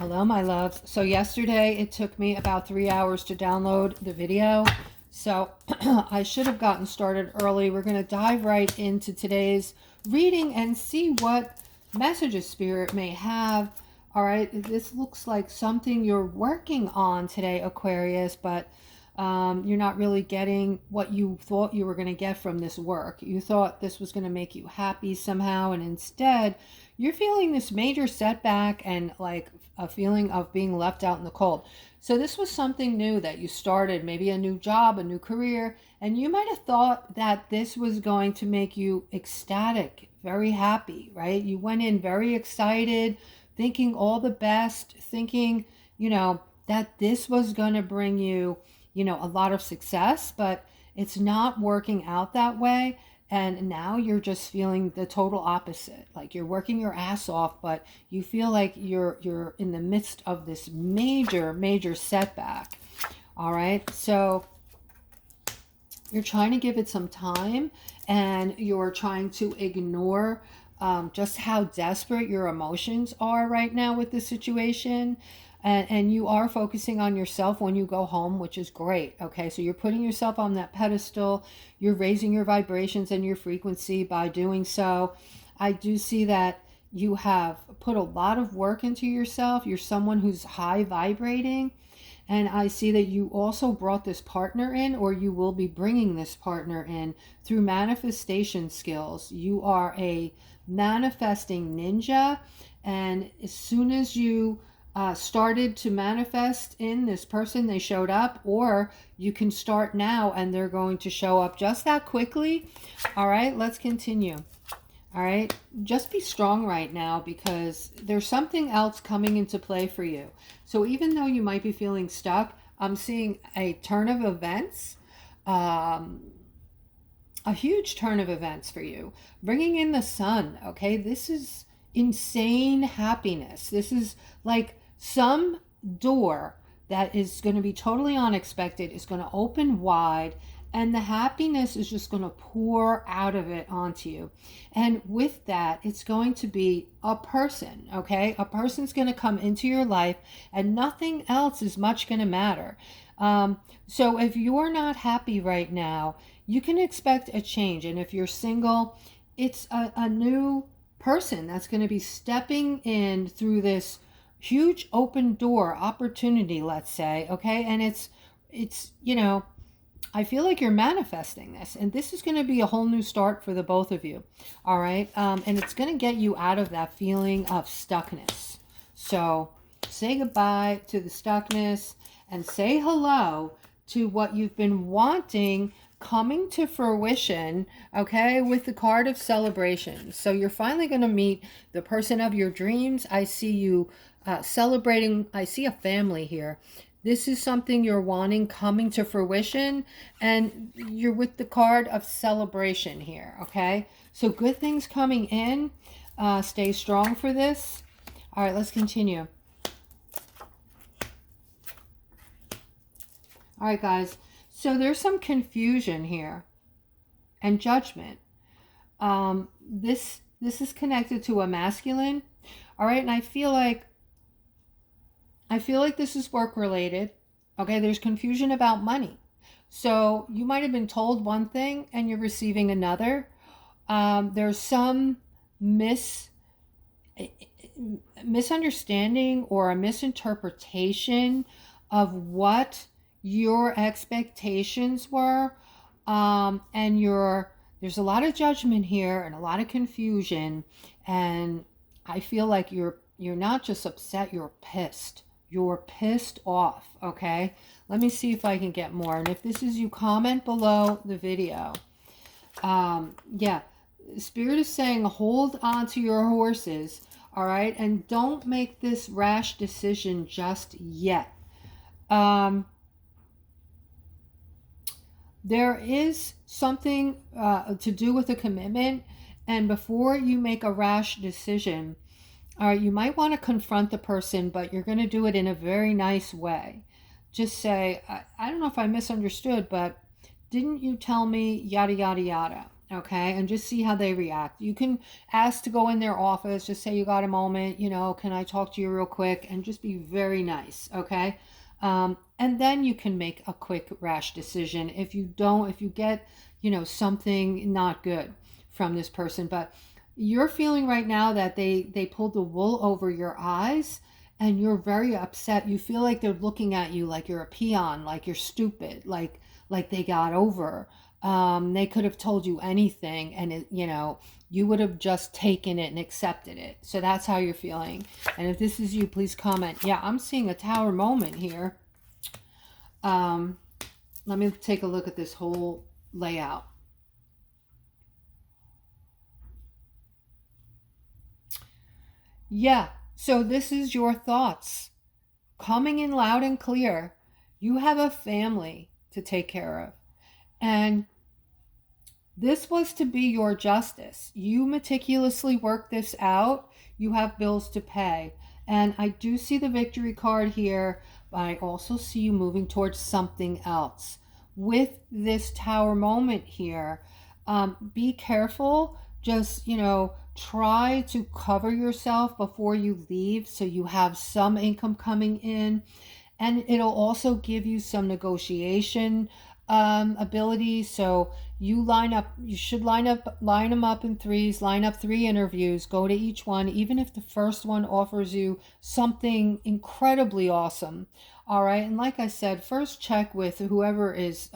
Hello, my loves. So yesterday it took me about 3 hours to download the video. So I should have gotten started early. We're going to dive right into today's reading and see what messages Spirit may have. All right, this looks like something you're working on today, Aquarius, but you're not really getting what you thought you were going to get from this work. You thought this was going to make you happy somehow, and instead you're feeling this major setback and like a feeling of being left out in the cold. So this was something new that you started, maybe a new job, a new career, and you might have thought that this was going to make you ecstatic, very happy, right? You went in very excited, thinking all the best, thinking, that this was going to bring you, a lot of success, but it's not working out that way. And now you're just feeling the total opposite. Like you're working your ass off, but you feel like you're in the midst of this major setback. All right. So you're trying to give it some time, and you're trying to ignore just how desperate your emotions are right now with this situation. And you are focusing on yourself when you go home, which is great. Okay, so you're putting yourself on that pedestal. You're raising your vibrations and your frequency by doing so. I do see that you have put a lot of work into yourself. You're someone who's high vibrating. And I see that you also brought this partner in, or you will be bringing this partner in through manifestation skills. You are a manifesting ninja. And as soon as you started to manifest in this person, they showed up, or you can start now and they're going to show up just that quickly. All right, let's continue. All right, just be strong right now because there's something else coming into play for you. So even though you might be feeling stuck, I'm seeing a turn of events, a huge turn of events for you, bringing in the sun. Okay, this is insane happiness. This is like some door that is going to be totally unexpected is going to open wide, and the happiness is just going to pour out of it onto you. And with that, it's going to be a person. Okay, a person's going to come into your life, and nothing else is much going to matter. So if you're not happy right now, you can expect a change. And if you're single, it's a new person that's going to be stepping in through this huge open door opportunity, let's say. Okay, and it's I feel like you're manifesting this, and this is going to be a whole new start for the both of you. All right, and it's going to get you out of that feeling of stuckness. So say goodbye to the stuckness and say hello to what you've been wanting coming to fruition, okay, with the card of celebration. So you're finally going to meet the person of your dreams. I see you celebrating. I see a family here. This is something you're wanting coming to fruition, and you're with the card of celebration here, okay? So good things coming in. Stay strong for this. All right, let's continue. All right, guys. So there's some confusion here and judgment. This is connected to a masculine. All right, and I feel like this is work related. Okay, there's confusion about money. So you might have been told one thing and you're receiving another. There's some misunderstanding or a misinterpretation of what your expectations were, and there's a lot of judgment here and a lot of confusion, and I feel like you're not just upset, you're pissed off. Okay, let me see if I can get more, and if this is you, comment below the video. Yeah, Spirit is saying hold on to your horses. All right, and don't make this rash decision just yet. There is something to do with a commitment, and before you make a rash decision, you might want to confront the person, but you're going to do it in a very nice way. Just say, I don't know if I misunderstood, but didn't you tell me yada, yada, yada? okay? And just see how they react. You can ask to go in their office, just say you got a moment, you know, can I talk to you real quick? And just be very nice, okay? And then you can make a quick, rash decision if you don't, if you get, you know, something not good from this person. But you're feeling right now that they pulled the wool over your eyes, and you're very upset. You feel like they're looking at you like you're a peon, like you're stupid, like they got over. They could have told you anything, and it, you know, you would have just taken it and accepted it. So that's how you're feeling. And if this is you, please comment. Yeah, I'm seeing a tower moment here. Let me take a look at this whole layout. Yeah, so this is your thoughts coming in loud and clear. You have a family to take care of, and this was to be your justice. You meticulously worked this out. You have bills to pay. And I do see the victory card here, but I also see you moving towards something else. With this tower moment here, be careful. Just, you know, try to cover yourself before you leave so you have some income coming in. And it'll also give you some negotiation ability. So you should line them up in threes, line up 3 interviews, go to each one, even if the first one offers you something incredibly awesome. All right. And like I said, first check with whoever is,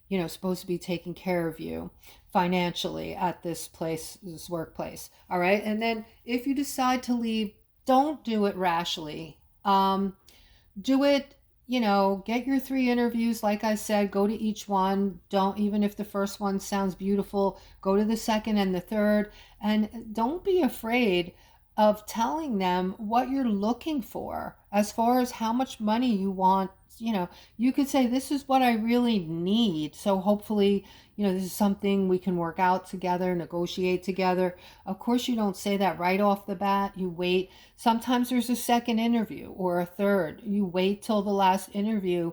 you know, supposed to be taking care of you financially at this place, this workplace. All right. And then if you decide to leave, don't do it rashly. Do it, you know, get your 3 interviews. Like I said, go to each one. Don't, even if the first one sounds beautiful, go to the second and the third. And don't be afraid of telling them what you're looking for as far as how much money you want. You know, you could say, this is what I really need. So hopefully, you know, this is something we can work out together, negotiate together. Of course, you don't say that right off the bat. You wait. Sometimes there's a second interview or a third. You wait till the last interview.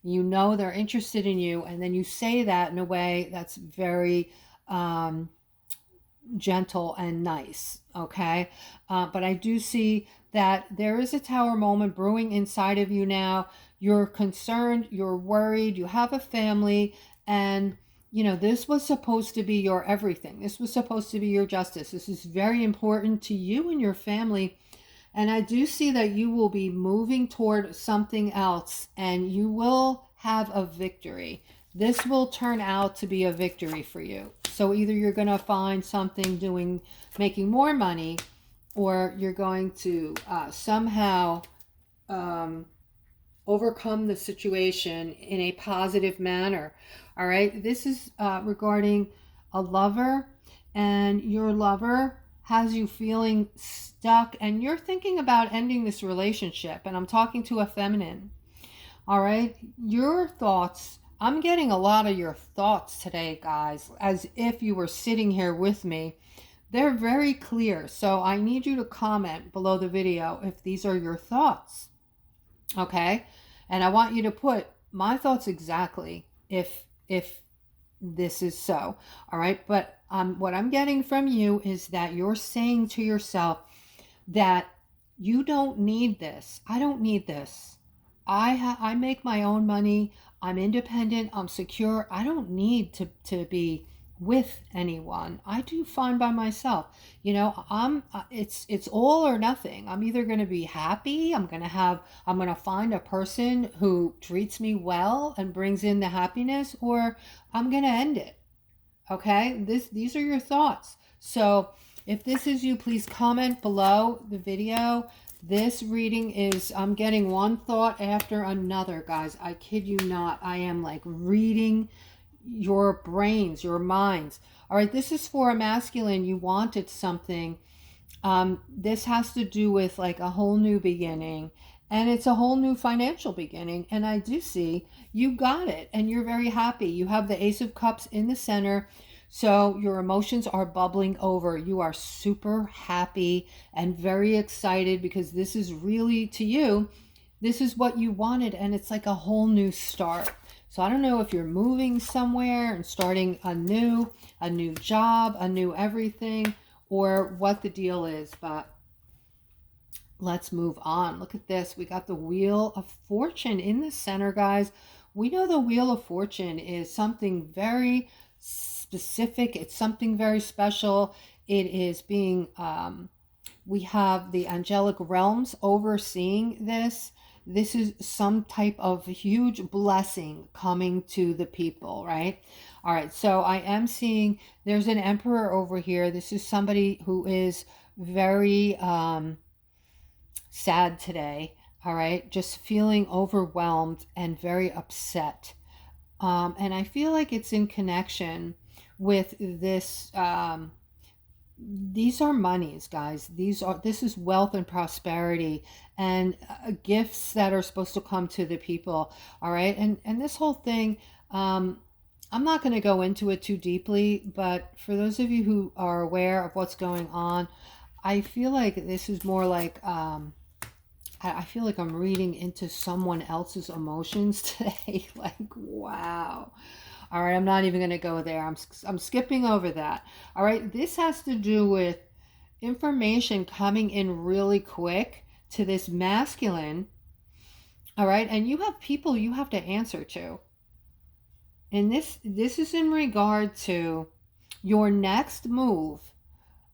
You know they're interested in you. And then you say that in a way that's very gentle and nice. Okay. But I do see that there is a tower moment brewing inside of you now. You're concerned, you're worried, you have a family, and you know, this was supposed to be your everything. This was supposed to be your justice. This is very important to you and your family. And I do see that you will be moving toward something else, and you will have a victory. This will turn out to be a victory for you. So either you're going to find something making more money, or you're going to somehow overcome the situation in a positive manner. All right. This is regarding a lover, and your lover has you feeling stuck, and you're thinking about ending this relationship. And I'm talking to a feminine. All right. Your thoughts. I'm getting a lot of your thoughts today, guys, as if you were sitting here with me. They're very clear. So I need you to comment below the video if these are your thoughts. Okay. And I want you to put my thoughts exactly if this is so. All right. But what I'm getting from you is that you're saying to yourself that you don't need this. I don't need this. I make my own money. I'm independent. I'm secure. I don't need to be with anyone. I do fine by myself. You know, it's all or nothing. I'm either going to be happy, I'm going to find a person who treats me well and brings in the happiness, or I'm going to end it. Okay? These are your thoughts. So, if this is you, please comment below the video. This reading is, I'm getting one thought after another, guys. I kid you not. I am like reading your brains, your minds. All right, this is for a masculine. You wanted something. This has to do with like a whole new beginning, and it's a whole new financial beginning. And I do see you got it, and you're very happy. You have the Ace of Cups in the center. So your emotions are bubbling over. You are super happy and very excited because this is really, to you, this is what you wanted, and it's like a whole new start. So I don't know if you're moving somewhere and starting a new job, a new everything, or what the deal is, but let's move on. Look at this. We got the Wheel of Fortune in the center, guys. We know the Wheel of Fortune is something very specific. It's something very special. It is being, we have the angelic realms overseeing this. This is some type of huge blessing coming to the people, right? All right, so I am seeing there's an emperor over here. This is somebody who is very, sad today, all right, just feeling overwhelmed and very upset. And I feel like it's in connection with this. These are monies, guys. This is wealth and prosperity and gifts that are supposed to come to the people, all right. And this whole thing, I'm not going to go into it too deeply, but for those of you who are aware of what's going on, I feel like this is more like, I feel like I'm reading into someone else's emotions today. Like, wow. All right, I'm not even going to go there. I'm skipping over that. All right, this has to do with information coming in really quick to this masculine. All right, and you have people you have to answer to. And this is in regard to your next move,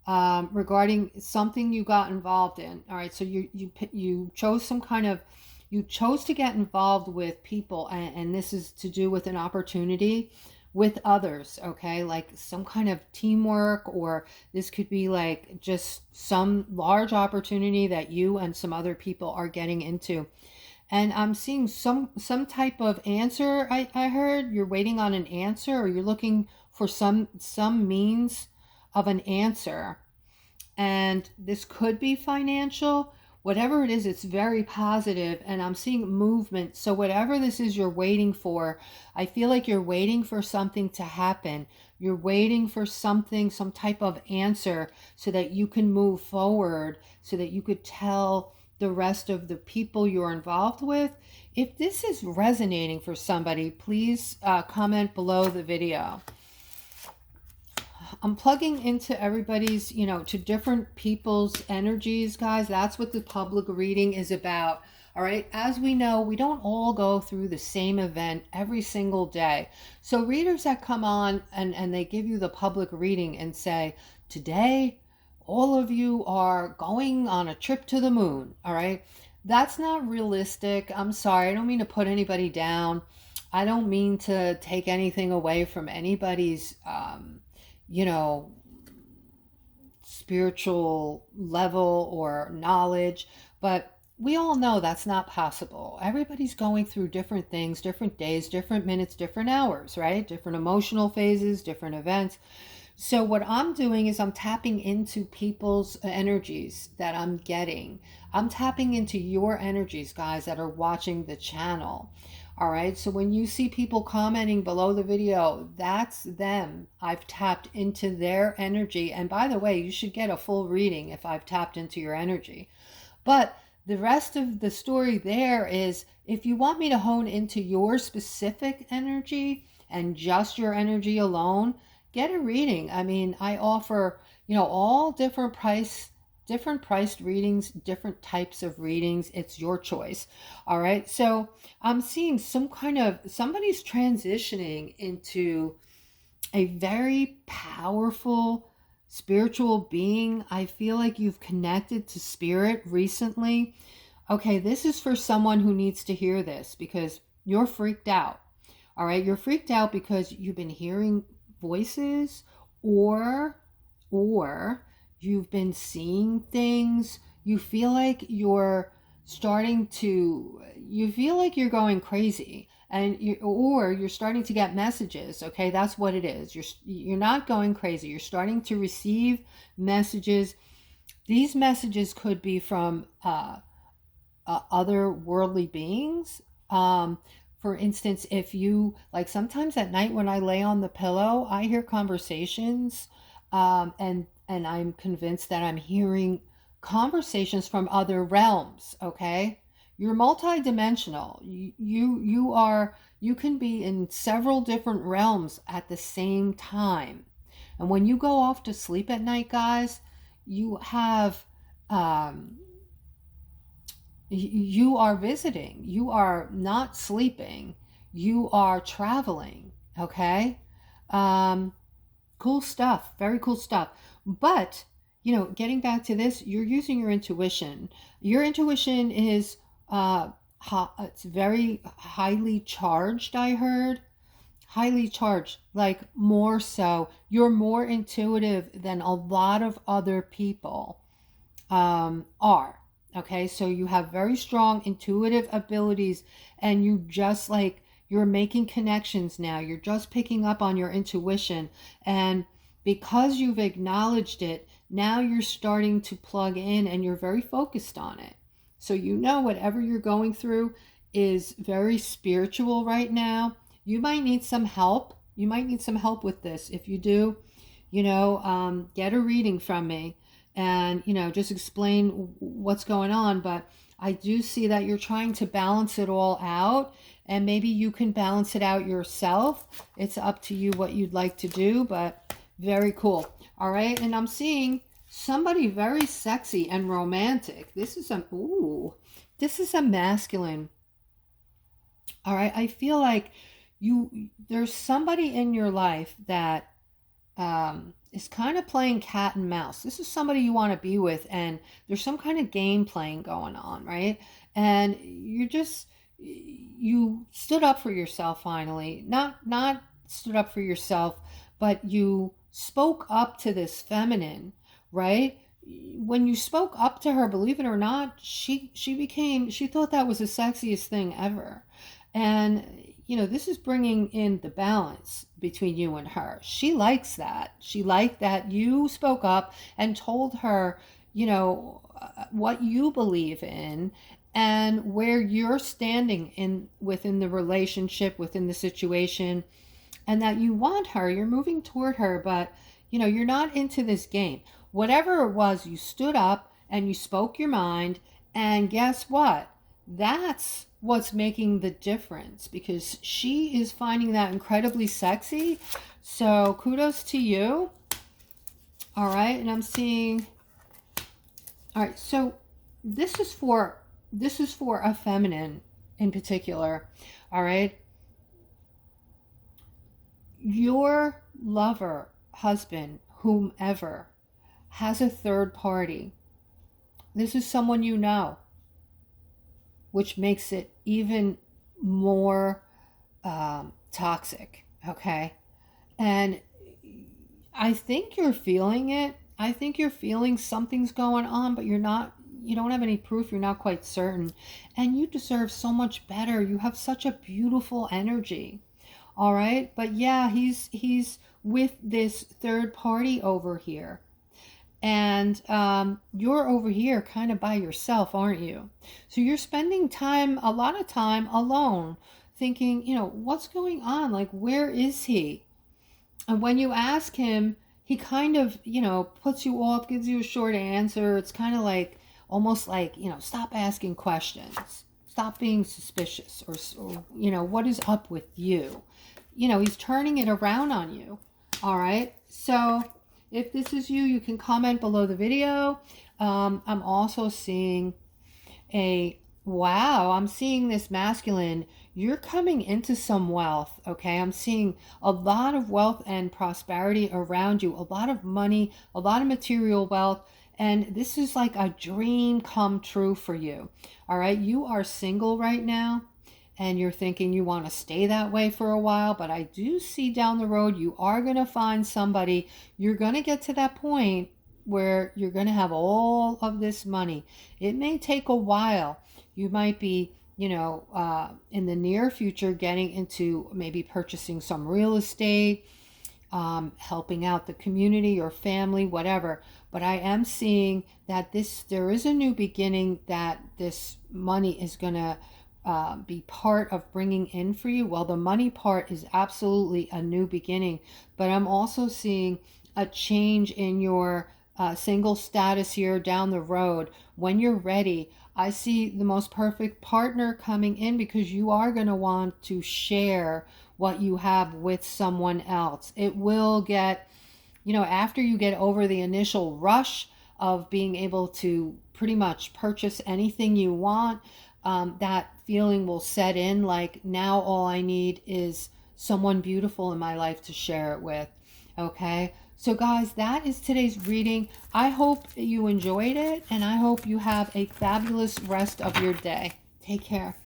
regarding something you got involved in. All right, so you chose some kind of, you chose to get involved with people, and this is to do with an opportunity with others, okay, like some kind of teamwork, or this could be like just some large opportunity that you and some other people are getting into. And I'm seeing some type of answer. I heard you're waiting on an answer, or you're looking for some means of an answer. And this could be financial. Whatever it is, it's very positive, and I'm seeing movement. So whatever this is you're waiting for, I feel like you're waiting for something to happen. You're waiting for something, some type of answer, so that you can move forward, so that you could tell the rest of the people you're involved with. If this is resonating for somebody, please comment below the video. I'm plugging into everybody's, to different people's energies, guys. That's what the public reading is about. All right. As we know, we don't all go through the same event every single day. So readers that come on and they give you the public reading and say, today, all of you are going on a trip to the moon. All right. That's not realistic. I'm sorry. I don't mean to put anybody down. I don't mean to take anything away from anybody's, spiritual level or knowledge, but we all know that's not possible. Everybody's going through different things, different days, different minutes, different hours, right? Different emotional phases, different events. So what I'm doing is I'm tapping into people's energies that I'm getting. I'm tapping into your energies, guys, that are watching the channel. All right, so when you see people commenting below the video, that's them. I've tapped into their energy. And by the way, you should get a full reading if I've tapped into your energy. But the rest of the story there is, if you want me to hone into your specific energy and just your energy alone, get a reading. I mean, I offer, all different priced readings, different types of readings. It's your choice. All right. So I'm seeing somebody's transitioning into a very powerful spiritual being. I feel like you've connected to spirit recently. Okay. This is for someone who needs to hear this, because you're freaked out. All right. You're freaked out because you've been hearing voices, or you've been seeing things. You feel like you're going crazy, and you're starting to get messages. Okay, that's what it is. You're not going crazy. You're starting to receive messages. These messages could be from other worldly beings. For instance, if you, like, sometimes at night when I lay on the pillow, I hear conversations, and I'm convinced that I'm hearing conversations from other realms, okay? you're multidimensional. You can be in several different realms at the same time. And when you go off to sleep at night, guys, you have you are visiting. You are not sleeping. You are traveling. Okay? Cool stuff. Very cool stuff. But, getting back to this, you're using your intuition. Your intuition is it's very highly charged, I heard. Highly charged, like more so. You're more intuitive than a lot of other people are. Okay, so you have very strong intuitive abilities, and you're making connections now. You're just picking up on your intuition, and because you've acknowledged it, now you're starting to plug in and you're very focused on it. So whatever you're going through is very spiritual right now. You might need some help. You might need some help with this. If you do, get a reading from me and, just explain what's going on. But I do see that you're trying to balance it all out, and maybe you can balance it out yourself. It's up to you what you'd like to do, but very cool. All right. And I'm seeing somebody very sexy and romantic. This is a masculine. All right. I feel like there's somebody in your life that is kind of playing cat and mouse. This is somebody you want to be with, and there's some kind of game playing going on, right? And you stood up for yourself finally. Not stood up for yourself, but you spoke up to this feminine, right? When you spoke up to her, believe it or not, she thought that was the sexiest thing ever. And this is bringing in the balance between you and her. She likes that. She liked that you spoke up and told her, what you believe in and where you're standing within the relationship, within the situation, and that you want her. You're moving toward her, but you're not into this game. Whatever it was, you stood up and you spoke your mind, and guess what? That's what's making the difference, because she is finding that incredibly sexy. So kudos to you. All right. And I'm seeing, all right, so this is for a feminine in particular. All right. Your lover, husband, whomever, has a third party. This is someone you know, which makes it even more toxic, okay? And I think you're feeling it. I think you're feeling something's going on, but you don't have any proof. You're not quite certain. And you deserve so much better. You have such a beautiful energy, all right? But yeah, he's with this third party over here. And you're over here kind of by yourself, aren't you? So you're spending a lot of time alone, thinking, what's going on? Like, where is he? And when you ask him, he kind of, puts you off, gives you a short answer. It's kind of like, almost like, stop asking questions. Stop being suspicious, or what is up with you? He's turning it around on you. All right. So if this is you, you can comment below the video. I'm also seeing I'm seeing this masculine. You're coming into some wealth, okay? I'm seeing a lot of wealth and prosperity around you, a lot of money, a lot of material wealth, and this is like a dream come true for you, all right? You are single right now, and you're thinking you want to stay that way for a while, but I do see down the road you are going to find somebody. You're going to get to that point where you're going to have all of this money. It may take a while. You might be, in the near future getting into maybe purchasing some real estate, helping out the community or family, whatever. But I am seeing that there is a new beginning, that this money is going to be part of bringing in for you. Well, the money part is absolutely a new beginning, but I'm also seeing a change in your single status here down the road. When you're ready, I see the most perfect partner coming in, because you are going to want to share what you have with someone else. It will get, you know, after you get over the initial rush of being able to pretty much purchase anything you want, that feeling will set in, like, now all I need is someone beautiful in my life to share it with. Okay, so guys, that is today's reading. I hope you enjoyed it, and I hope you have a fabulous rest of your day. Take care.